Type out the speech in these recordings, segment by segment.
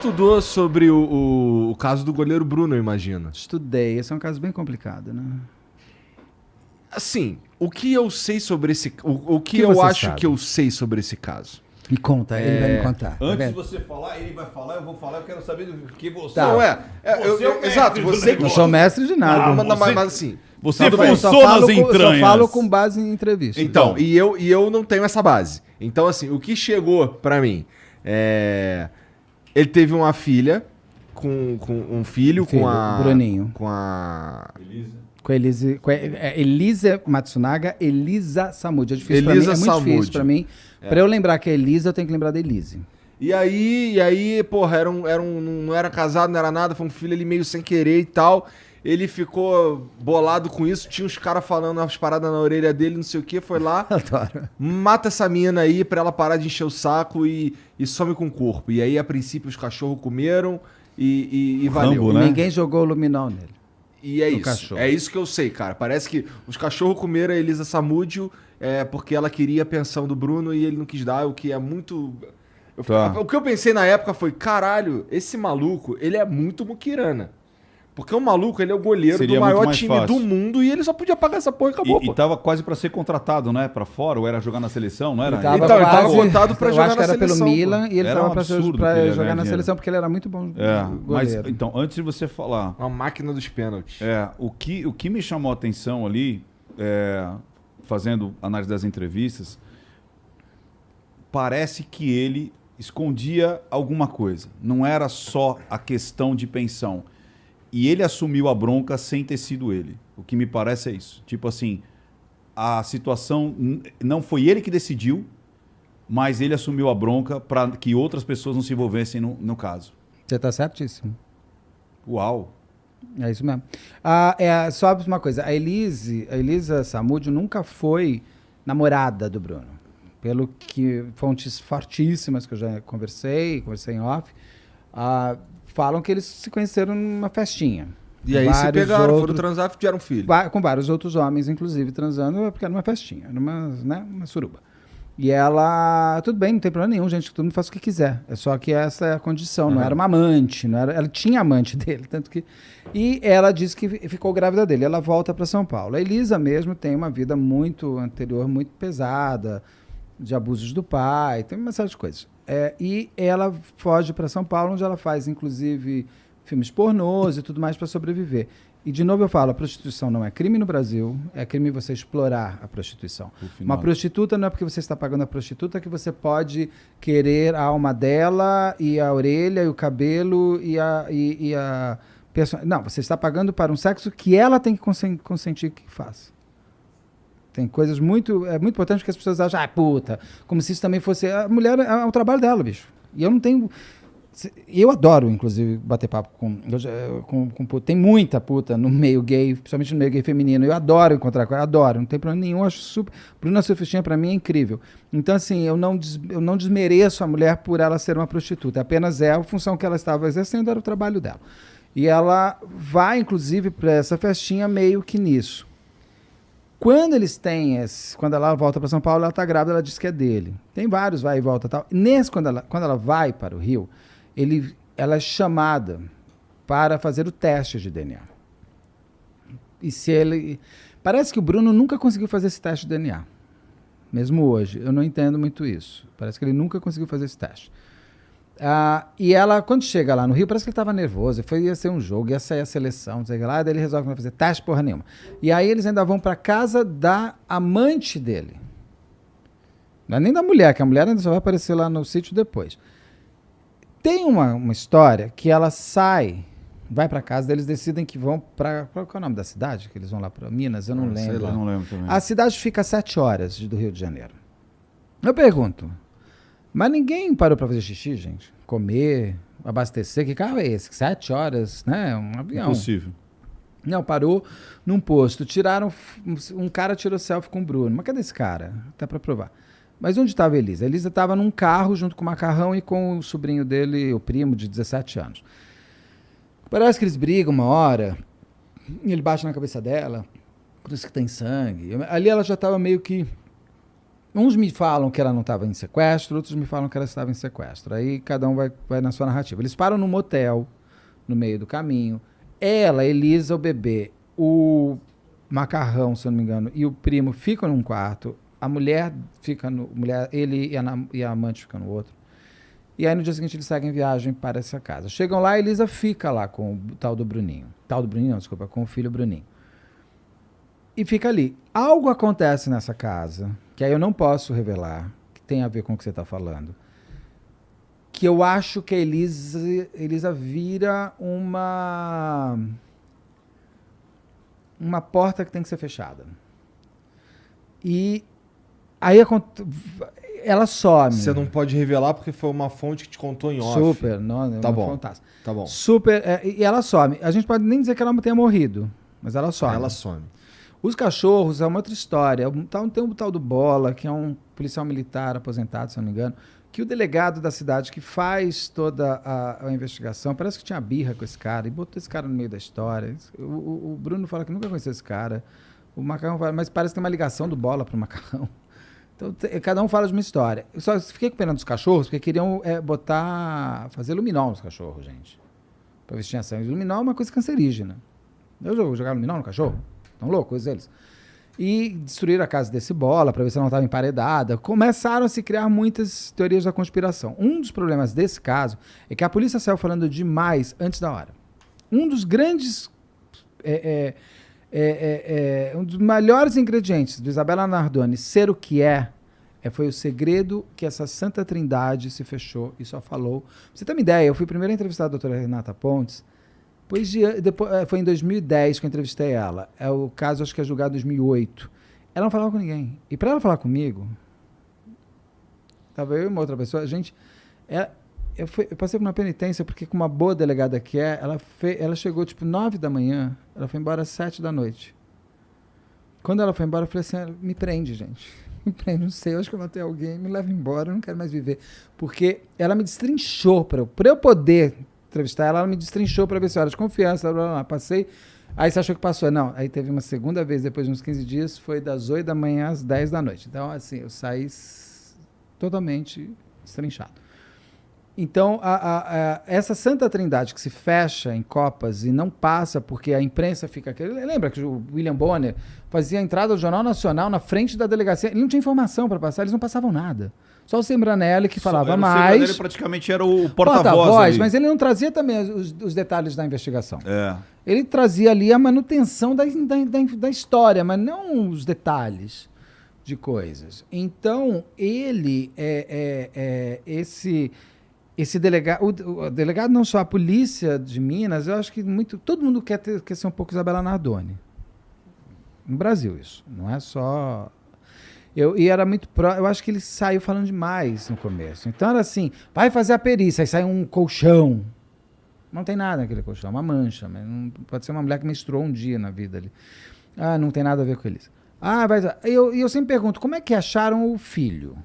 Estudou sobre o caso do goleiro Bruno, eu imagino. Estudei. Esse é um caso bem complicado, né? Assim, o que eu sei sobre esse... O que Que eu você acho sabe? que eu sei sobre esse caso? Me conta, ele vai me contar. tá Antes de vendo? você falar, ele vai falar, eu vou falar, eu quero saber do que você... Tá. Não, Você é o mestre exato, do você... negócio. Não sou mestre de nada. Ah, mas, você- mas assim... Você Tudo bem. pensou nas Só entranhas. falo com base em entrevista. Então, e eu não tenho essa base. Então, assim, o que chegou pra mim ele teve uma filha com um filho, com a... Bruninho. Com a... Com a Elisa Matsunaga, Elisa Samud. É difícil pra mim, Elisa é muito Samud. difícil pra mim. Pra eu lembrar que é Elisa, eu tenho que lembrar da Elise. E aí, porra, não era casado, não era nada, foi um filho ali meio sem querer e tal. Ele ficou bolado com isso, tinha uns caras falando umas paradas na orelha dele, não sei o que, foi lá, Adoro. mata essa mina aí pra ela parar de encher o saco e some com o corpo. E aí, a princípio, os cachorros comeram e valeu. Rambo, né? Ninguém jogou o luminol nele. E é No isso. cachorro. É isso que eu sei, cara. Parece que os cachorros comeram a Elisa Samúdio porque ela queria a pensão do Bruno e ele não quis dar, o que é muito... Tá. O que eu pensei na época foi, caralho, esse maluco, ele é muito muquirana. Porque o maluco, ele é o goleiro Seria do muito maior mais time fácil. do mundo e ele só podia pagar essa porra e acabou, E pô. tava quase pra ser contratado, né? Pra fora, ou era jogar na seleção, não era? Ele tava Então, ele tava quase- cotado pra eu jogar acho que na era seleção, pelo pô. Milan e ele Era tava um pra absurdo pra que ele ia jogar ganhar na dinheiro. seleção porque ele era muito bom Mas, goleiro. então, antes de você falar, Uma máquina dos pênaltis. o que me chamou a atenção ali, fazendo análise das entrevistas, parece que ele escondia alguma coisa. Não era só a questão de pensão. E ele assumiu a bronca sem ter sido ele. O que me parece é isso. Tipo assim, a situação não foi ele que decidiu, mas ele assumiu a bronca para que outras pessoas não se envolvessem no caso. Você tá certíssimo. Uau! É isso mesmo. Só uma coisa, a Elisa Samúdio nunca foi namorada do Bruno. Pelo que fontes fortíssimas que eu já conversei em off, falam que eles se conheceram numa festinha. E aí se Vários pegaram, foram outros- transar e tiveram um filho. Com vários outros homens, inclusive, transando, porque era uma festinha, era uma suruba. E ela, tudo bem, não tem problema nenhum, gente, todo mundo faz o que quiser. É só que essa é a condição, não era uma amante, ela tinha amante dele, tanto que... E ela disse que ficou grávida dele, ela volta para São Paulo. A Elisa mesmo tem uma vida muito anterior, muito pesada, de abusos do pai, tem uma série de coisas. E ela foge para São Paulo, onde ela faz, inclusive, filmes pornôs e tudo mais para sobreviver. E, de novo, eu falo, a prostituição não é crime no Brasil, é crime você explorar a prostituição. Uma prostituta não é porque você está pagando a prostituta que você pode querer a alma dela e a orelha e o cabelo e a pessoa. Não, você está pagando para um sexo que ela tem que consentir que faça. Tem coisas muito... É muito importante que as pessoas acham, puta, como se isso também fosse... A mulher é o trabalho dela, bicho. E eu não tenho... Eu adoro, inclusive, bater papo com puta. Tem muita puta no meio gay, principalmente no meio gay feminino. Eu adoro encontrar com ela, adoro, não tem problema nenhum. Acho super... Bruna Surfistinha, pra mim, é incrível. Então, assim, eu não desmereço a mulher por ela ser uma prostituta. Apenas a função que ela estava exercendo era o trabalho dela. E ela vai, inclusive, para essa festinha meio que nisso. Quando eles têm quando ela volta para São Paulo, ela está grávida, ela diz que é dele. Tem vários vai e volta e tal. Quando ela vai para o Rio, ela é chamada para fazer o teste de DNA. Parece que o Bruno nunca conseguiu fazer esse teste de DNA. Mesmo hoje. Eu não entendo muito isso. Parece que ele nunca conseguiu fazer esse teste. E ela, quando chega lá no Rio, parece que ele estava nervoso. Ia ser um jogo, ia sair a seleção, não sei o que lá. Daí ele resolve não fazer teste porra nenhuma. E aí eles ainda vão para casa da amante dele. Não é nem da mulher, que a mulher ainda só vai aparecer lá no sítio depois. Tem uma história que ela vai para casa, daí eles decidem que vão para... Qual é o nome da cidade? Que eles vão lá para Minas? Eu não lembro. Eu não lembro também. A cidade fica a 7 horas do Rio de Janeiro. Eu pergunto... Mas ninguém parou para fazer xixi, gente. Comer, abastecer. Que carro é esse? 7 horas, né? Um avião. Impossível. Não, parou num posto. Um cara tirou selfie com o Bruno. Mas cadê esse cara? Até para provar. Mas onde estava a Elisa? A Elisa estava num carro junto com o Macarrão e com o sobrinho dele, o primo, de 17 anos. Parece que eles brigam uma hora. Ele bate na cabeça dela. Por isso que tem sangue. Ali ela já estava meio que Uns me falam que ela não estava em sequestro, outros me falam que ela estava em sequestro. Aí cada um vai na sua narrativa. Eles param num motel, no meio do caminho. Ela, Elisa, o bebê, o Macarrão, se eu não me engano, e o primo ficam num quarto. A mulher fica no... ele e a amante ficam no outro. E aí no dia seguinte eles seguem viagem para essa casa. Chegam lá, a Elisa fica lá com o tal do Bruninho. Tal do Bruninho, não, desculpa, com o filho Bruninho. E fica ali. Algo acontece nessa casa, que aí eu não posso revelar, que tem a ver com o que você está falando, que eu acho que a Elisa vira uma porta que tem que ser fechada. E aí ela some. Você não pode revelar porque foi uma fonte que te contou em off. Super, não, Tá bom. fantástico. Tá bom. Super, e ela some. A gente pode nem dizer que ela tenha morrido, mas ela some. Ela some. Os cachorros é uma outra história. Tem um tal do Bola, que é um policial militar aposentado, se não me engano, que o delegado da cidade que faz toda a investigação, parece que tinha birra com esse cara e botou esse cara no meio da história. O Bruno fala que nunca conheceu esse cara. O Macarrão fala, mas parece que tem uma ligação do Bola pro Macarrão. Então, cada um fala de uma história. Eu só fiquei com pena dos cachorros, porque queriam fazer luminol nos cachorros, gente. Pra ver se tinha sangue. Luminol é uma coisa cancerígena. Eu jogar luminol no cachorro? Tão loucos eles. E destruíram a casa desse Bola para ver se ela não estava emparedada. Começaram a se criar muitas teorias da conspiração. Um dos problemas desse caso é que a polícia saiu falando demais antes da hora. Um dos grandes... um dos melhores ingredientes do Isabela Nardoni ser o que foi o segredo que essa Santa Trindade se fechou e só falou. Pra você ter uma ideia, eu fui primeiro a entrevistar a doutora Renata Pontes. Depois, foi em 2010 que eu entrevistei ela. O caso, acho que é julgado em 2008. Ela não falava com ninguém. E para ela falar comigo, estava eu e uma outra pessoa, eu passei por uma penitência, porque com uma boa delegada que ela chegou tipo 9 da manhã, ela foi embora às 7 da noite. Quando ela foi embora, eu falei assim, me prende, gente. Me prende, não sei, eu acho que eu matei alguém, me leva embora, eu não quero mais viver. Porque ela me destrinchou, para eu poder entrevistar ela me destrinchou para ver se era de confiança, blá, blá, blá. Passei, aí você achou que passou. Não, aí teve uma segunda vez, depois de uns 15 dias, foi das 8 da manhã às 10 da noite. Então, assim, eu saí totalmente destrinchado. Então, essa Santa Trindade que se fecha em copas e não passa porque a imprensa fica... Lembra que o William Bonner fazia a entrada do Jornal Nacional na frente da delegacia? Ele não tinha informação para passar, eles não passavam nada. Só o Sembranelli que falava mais. O Sembranelli praticamente era o porta-voz. Mas ele não trazia também os detalhes da investigação. É. Ele trazia ali a manutenção da história, mas não os detalhes de coisas. Então, ele esse delegado, o delegado não só a polícia de Minas, eu acho que todo mundo quer ser um pouco Isabela Nardoni. No Brasil, isso. Não é só... E era muito eu acho que ele saiu falando demais no começo. Então era assim, vai fazer a perícia, aí sai um colchão. Não tem nada naquele colchão, é uma mancha. Mas não, pode ser uma mulher que menstruou um dia na vida ali. Ah, não tem nada a ver com eles. Eu sempre pergunto, como é que acharam o filho?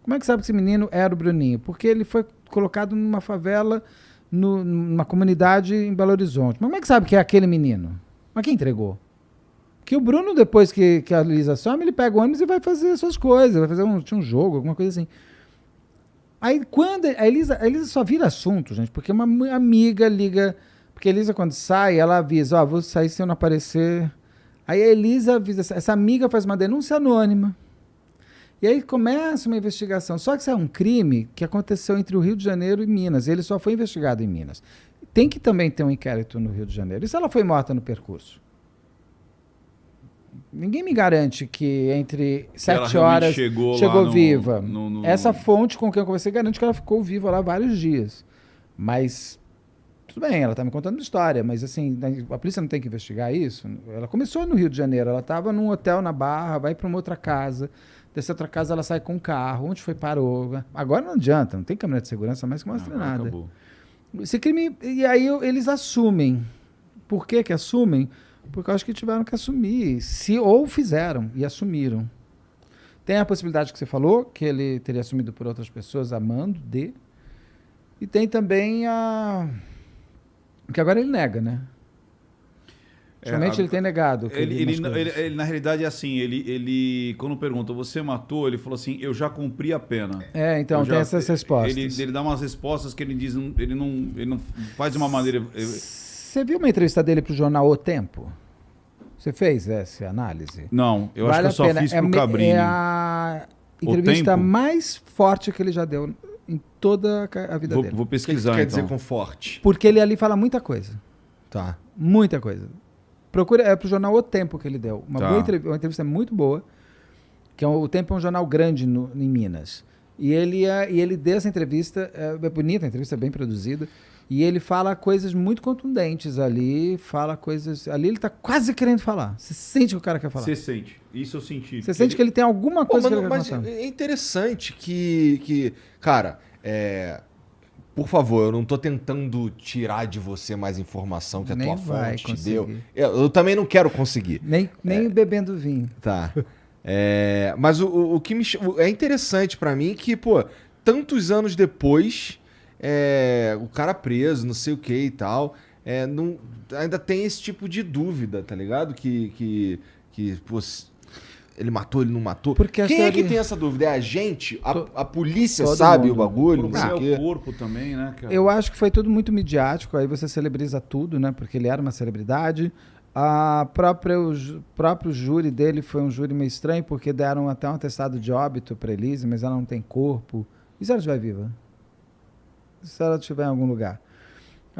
Como é que sabe que esse menino era o Bruninho? Porque ele foi colocado numa favela, numa comunidade em Belo Horizonte. Mas como é que sabe que é aquele menino? Mas quem entregou? Que o Bruno, depois que a Elisa some, ele pega o ônibus e vai fazer suas coisas, vai fazer um jogo, alguma coisa assim. Aí quando a Elisa só vira assunto, gente, porque uma amiga liga, porque a Elisa quando sai, ela avisa, vou sair se eu não aparecer. Aí a Elisa avisa, essa amiga faz uma denúncia anônima. E aí começa uma investigação. Só que isso é um crime que aconteceu entre o Rio de Janeiro e Minas. Ele só foi investigado em Minas. Tem que também ter um inquérito no Rio de Janeiro. E se ela foi morta no percurso? Ninguém me garante que entre 7 horas chegou viva. Essa fonte com quem eu conversei garante que ela ficou viva lá vários dias. Mas, tudo bem, ela está me contando história, mas assim, a polícia não tem que investigar isso. Ela começou no Rio de Janeiro, ela estava num hotel na Barra, vai para uma outra casa, dessa outra casa ela sai com um carro, onde foi, parou. Agora não adianta, não tem câmera de segurança mais que mostre nada. Acabou. Esse crime, e aí eles assumem. Por que assumem? Porque eu acho que tiveram que assumir, ou fizeram e assumiram. Tem a possibilidade que você falou, que ele teria assumido por outras pessoas, amando de. E tem também que agora ele nega, né? Ultimamente ele tem negado. que Ele, umas coisas. na realidade, é assim, ele quando pergunta, você matou? Ele falou assim, eu já cumpri a pena. Então, Eu tem já- essas respostas. Ele dá umas respostas que ele diz, ele não faz de uma maneira... Você viu uma entrevista dele pro jornal O Tempo? Você fez essa análise? Não, eu acho Vale que eu a só pena. fiz pro Cabrini. É a entrevista Tempo? mais forte que ele já deu em toda a vida dele. Vou O que que pesquisar, quer então. dizer com forte? Porque ele ali fala muita coisa. Tá. Muita coisa. Procura, é pro jornal O Tempo que ele deu. Uma Tá. boa entrevista, uma entrevista muito boa. Que é o Tempo é um jornal grande em Minas. E ele deu essa entrevista, é bonita, a entrevista é bem produzida. E ele fala coisas muito contundentes ali, fala coisas... Ali ele tá quase querendo falar. Você sente que o cara quer falar. Você sente. Isso eu senti. Você sente que ele tem alguma Pô, coisa mas, que ele quer mas contar. é interessante que cara, por favor, eu não tô tentando tirar de você mais informação que a Nem tua vai fonte te deu. conseguir. Eu também não quero conseguir. Nem bebendo vinho. Tá. Mas o que é interessante pra mim que, pô, tantos anos depois, o cara preso, não sei o que e tal, ainda tem esse tipo de dúvida, tá ligado? Que pô, ele matou, ele não matou. Porque Quem é essa que ali- tem essa dúvida? É a gente? A polícia todo sabe mundo. o bagulho? O Não sei problema o é o quê. corpo também, né, cara? Eu acho que foi tudo muito midiático, aí você celebriza tudo, né? Porque ele era uma celebridade. O próprio júri dele foi um júri meio estranho, porque deram até um atestado de óbito para Elise, mas ela não tem corpo. E se ela estiver viva? Se ela estiver em algum lugar?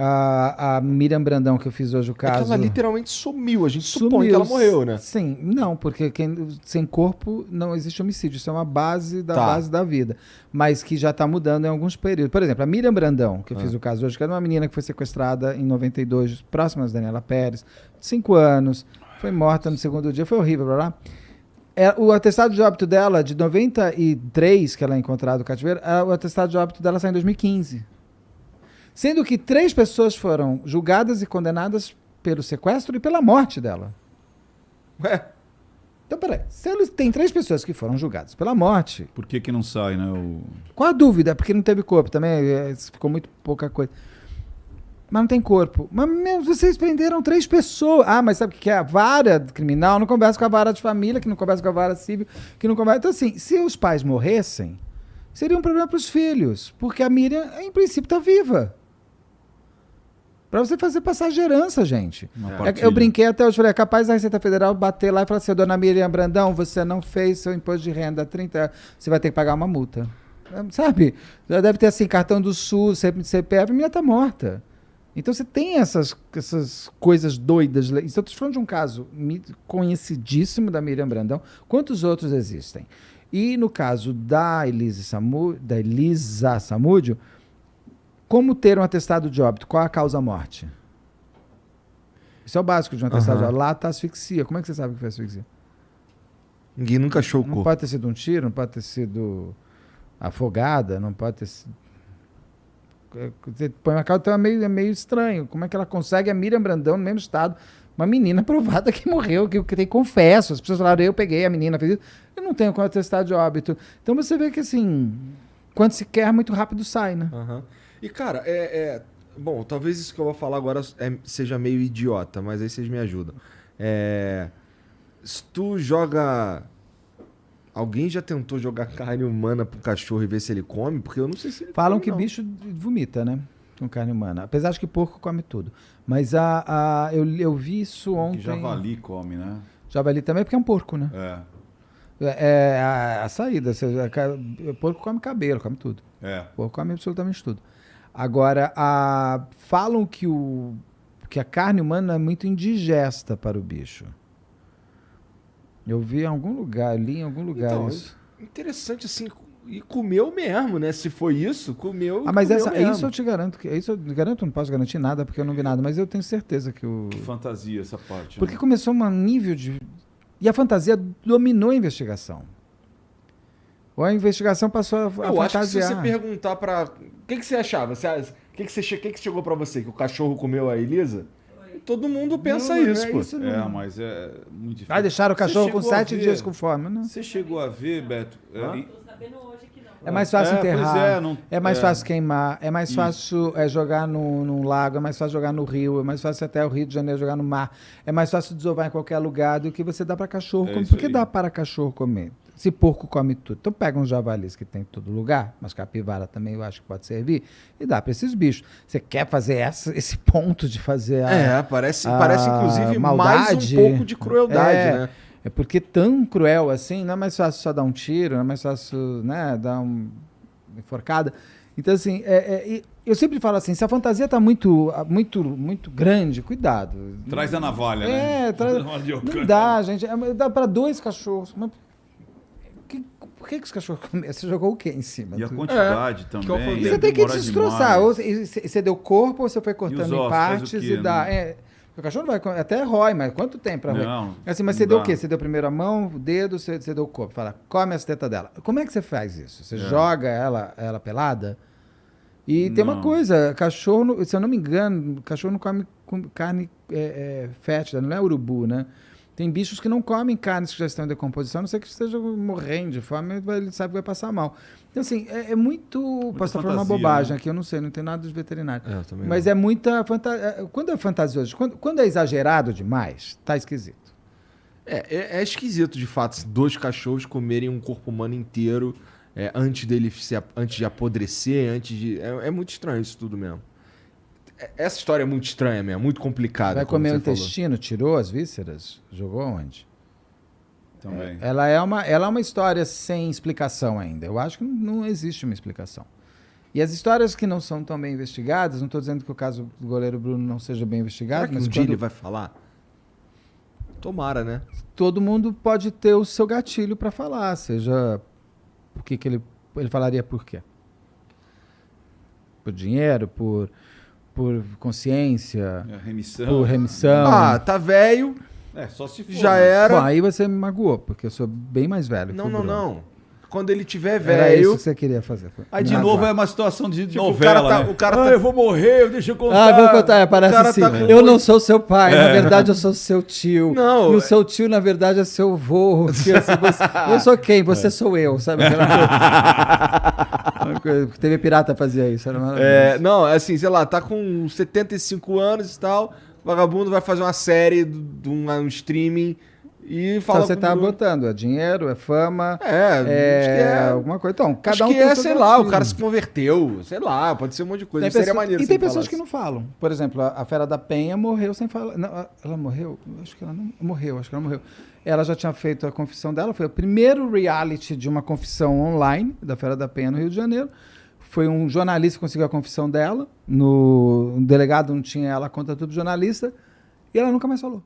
A Miriam Brandão, que eu fiz hoje o É que caso... ela literalmente sumiu. A gente supõe que ela morreu, né? Sim, não, porque sem corpo não existe homicídio. Isso é uma base da vida. Mas que já está mudando em alguns períodos. Por exemplo, a Miriam Brandão, que eu fiz o caso hoje, que era uma menina que foi sequestrada em 92, próxima da Daniela Pérez, 5 anos, foi morta no segundo dia, foi horrível, blá, blá. O atestado de óbito dela, de 93, que ela é encontrada no cativeiro, o atestado de óbito dela sai em 2015. Sendo que 3 pessoas foram julgadas e condenadas pelo sequestro e pela morte dela. Ué, Então, peraí. Se eles tem 3 pessoas que foram julgadas pela morte, Por que não sai, né? qual a dúvida? Porque não teve corpo também, ficou muito pouca coisa. Mas não tem corpo. Mas mesmo vocês prenderam 3 pessoas. Ah, mas sabe o que é? A vara criminal não conversa com a vara de família, que não conversa com a vara civil, que não conversa... Então, assim, se os pais morressem, seria um problema para os filhos. Porque a Miriam, em princípio, está viva. Para você fazer passar de herança, gente. Eu brinquei até hoje, falei, é capaz da Receita Federal bater lá e falar assim, dona Miriam Brandão, você não fez seu imposto de renda 30, você vai ter que pagar uma multa. Sabe? Já deve ter assim, cartão do SUS, CPF, a menina tá morta. Então você tem essas coisas doidas. Então, estou falando de um caso conhecidíssimo da Miriam Brandão. Quantos outros existem? E no caso da Elisa Samúdio, como ter um atestado de óbito? Qual a causa-morte? Isso é o básico de um atestado de óbito. Lá está asfixia. Como é que você sabe que foi asfixia? ninguém nunca achou o Não corpo. pode ter sido um tiro, não pode ter sido afogada, não pode ter sido... Você põe uma causa, então é meio estranho. Como é que ela consegue a Miriam Brandão no mesmo estado? Uma menina provada que morreu, que tem confesso. As pessoas falaram, eu peguei a menina, fez isso. Eu não tenho como atestado de óbito. Então você vê que assim, quando se quer, muito rápido sai, né? Aham. E, cara, bom, talvez isso que eu vou falar agora seja meio idiota, mas aí vocês me ajudam. Se tu joga... Alguém já tentou jogar carne humana pro cachorro e ver se ele come? Porque eu não sei se ele Falam come, que não. bicho vomita, né? Com carne humana. Apesar de que porco come tudo. Mas eu vi isso ontem. Que javali come, né? Javali também, porque é um porco, né? É a saída. Porco come cabelo, come tudo. Porco come absolutamente tudo. Agora, falam que a carne humana é muito indigesta para o bicho. Eu vi em algum lugar, li em algum lugar Então, isso. interessante assim, e comeu mesmo, né? Se foi isso, comeu. Mas comeu mesmo. isso eu te garanto. Isso eu garanto, não posso garantir nada, porque eu não vi nada, mas eu tenho certeza que o... Que fantasia essa parte. Porque né? começou um nível de... E a fantasia dominou a investigação. Ou a investigação passou a Eu acho que se fantasiar. você perguntar pra... O que você achava? O que chegou pra você? Que o cachorro comeu a Elisa? Todo mundo pensa Não, isso, pô. isso não. Mas é muito difícil. Vai deixar o cachorro Você com chegou a 7 ver- dias com fome, não? Você chegou a ver, Beto? Tô sabendo hoje que não. É mais fácil enterrar, Pois é mais fácil queimar, é mais fácil jogar num lago, é mais fácil jogar no rio, é mais fácil até o Rio de Janeiro jogar no mar, é mais fácil desovar em qualquer lugar do que você dá para cachorro comer. isso Por que aí. dá para cachorro comer? Se porco come tudo. Então pega uns javalis que tem em todo lugar, mas capivara também eu acho que pode servir, e dá para esses bichos. Você quer fazer esse ponto de fazer parece a inclusive maldade. mais um pouco de crueldade, né? É porque tão cruel assim, não é mais fácil só dar um tiro, não é mais fácil, né, dar uma enforcada. Então, assim, eu sempre falo assim, se a fantasia tá muito grande, cuidado. Traz a navalha, né? Não dá, gente. Dá para 2 cachorros. Mas por que os cachorros comem? Você jogou o quê em cima? E a quantidade também. que alfabeta. Você tem que demora destroçar. demais. Ou você deu corpo, ou você foi cortando os em ossos, faz partes o quê, e dá. né? O cachorro não vai comer, até rói, mas quanto tempo pra roer? Não, Assim, mas não você deu dá. o quê? Você deu primeiro a mão, o dedo, você deu o corpo. Fala, come as tetas dela. Como é que você faz isso? Você joga ela pelada? E tem uma Não. coisa, cachorro, se eu não me engano, cachorro não come carne fétida, não é urubu, né? Tem bichos que não comem carnes que já estão em decomposição, a não ser que esteja morrendo de fome, ele sabe que vai passar mal. Então, assim, é muito... Posso estar falando uma fantasia, bobagem né? aqui, eu não sei, não tem nada de veterinário. Eu também Mas não. é muita fantasia. Quando é fantasioso, quando é exagerado demais, tá esquisito. É esquisito, de fato, 2 cachorros comerem um corpo humano inteiro antes de apodrecer, antes de... É muito estranho isso tudo mesmo. Essa história é muito estranha mesmo, muito complicada. Vai como comer o você falou. intestino, tirou as vísceras, jogou onde? Também. Ela é uma história sem explicação ainda. Eu acho que não existe uma explicação. E as histórias que não são tão bem investigadas, não estou dizendo que o caso do goleiro Bruno não seja bem investigado, Será que mas um dia quando ele vai falar? Tomara, né? todo mundo pode ter o seu gatilho para falar, seja o que ele falaria por quê? Por dinheiro, por consciência, Remissão. por remissão. Tá velho, Só se for. já né? era. Bom, aí você me magoou, porque eu sou bem mais velho que o Bruno. Não. Quando ele tiver Era isso velho... que você queria fazer. Aí, de novo, é uma situação de Tipo, novela, né? o cara tá- eu vou morrer, deixa eu contar. vou contar, parece cara assim. tá com Eu não sou seu pai, na verdade eu sou seu tio. Não, E o seu tio, na verdade, é seu vô. Que assim, eu sou quem? Você sou eu, sabe? Aquela coisa. TV Pirata fazia isso, era maravilhoso. Não, assim, sei lá, tá com 75 anos e tal, vagabundo vai fazer uma série de um streaming e fala... Então você com tá o Bruno. botando, é dinheiro, é fama, acho que é... alguma coisa. Então, cada Acho um que tem o é, seu sei lá, o gatilho. cara se converteu, sei lá, pode ser um monte de coisa. Tem Seria pessoas- maneiro e se tem ele pessoas que falasse. não falam. Por exemplo, a Fera da Penha morreu sem falar. Não, ela morreu? Acho que ela não morreu, acho que ela morreu. Ela já tinha feito a confissão dela, foi o primeiro reality de uma confissão online da Fera da Penha no Rio de Janeiro. Foi um jornalista que conseguiu a confissão dela, um delegado não tinha ela conta tudo jornalista, e ela nunca mais falou.